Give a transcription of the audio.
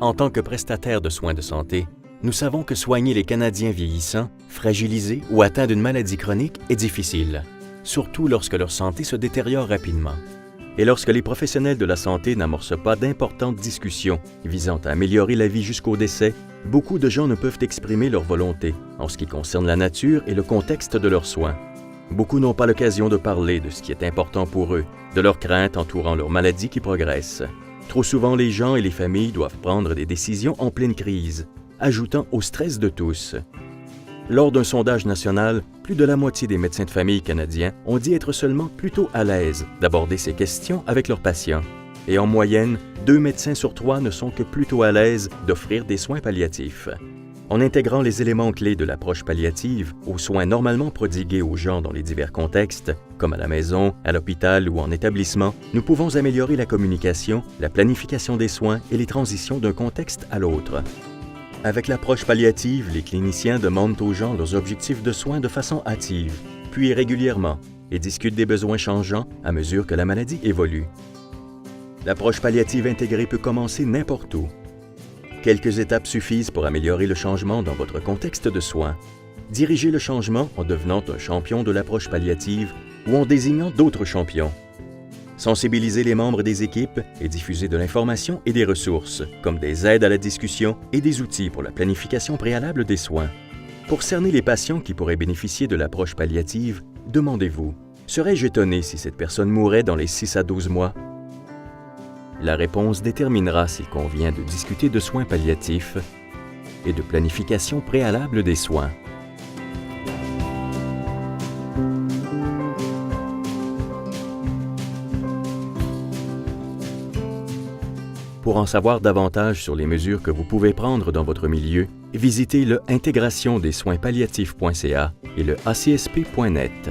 En tant que prestataire de soins de santé, nous savons que soigner les Canadiens vieillissants, fragilisés ou atteints d'une maladie chronique est difficile, surtout lorsque leur santé se détériore rapidement. Et lorsque les professionnels de la santé n'amorcent pas d'importantes discussions visant à améliorer la vie jusqu'au décès, beaucoup de gens ne peuvent exprimer leur volonté en ce qui concerne la nature et le contexte de leurs soins. Beaucoup n'ont pas l'occasion de parler de ce qui est important pour eux, de leurs craintes entourant leur maladie qui progresse. Trop souvent, les gens et les familles doivent prendre des décisions en pleine crise, ajoutant au stress de tous. Lors d'un sondage national, plus de la moitié des médecins de famille canadiens ont dit être seulement plutôt à l'aise d'aborder ces questions avec leurs patients. Et en moyenne, 2 médecins sur 3 ne sont que plutôt à l'aise d'offrir des soins palliatifs. En intégrant les éléments clés de l'approche palliative aux soins normalement prodigués aux gens dans les divers contextes, comme à la maison, à l'hôpital ou en établissement, nous pouvons améliorer la communication, la planification des soins et les transitions d'un contexte à l'autre. Avec l'approche palliative, les cliniciens demandent aux gens leurs objectifs de soins de façon hâtive, puis régulièrement, et discutent des besoins changeants à mesure que la maladie évolue. L'approche palliative intégrée peut commencer n'importe où. Quelques étapes suffisent pour améliorer le changement dans votre contexte de soins. Dirigez le changement en devenant un champion de l'approche palliative ou en désignant d'autres champions. Sensibiliser les membres des équipes et diffuser de l'information et des ressources, comme des aides à la discussion et des outils pour la planification préalable des soins. Pour cerner les patients qui pourraient bénéficier de l'approche palliative, demandez-vous, serais-je étonné si cette personne mourrait dans les 6 à 12 mois? La réponse déterminera s'il convient de discuter de soins palliatifs et de planification préalable des soins. Pour en savoir davantage sur les mesures que vous pouvez prendre dans votre milieu, visitez le intégrationdesoinspalliatifs.ca et le acsp.net.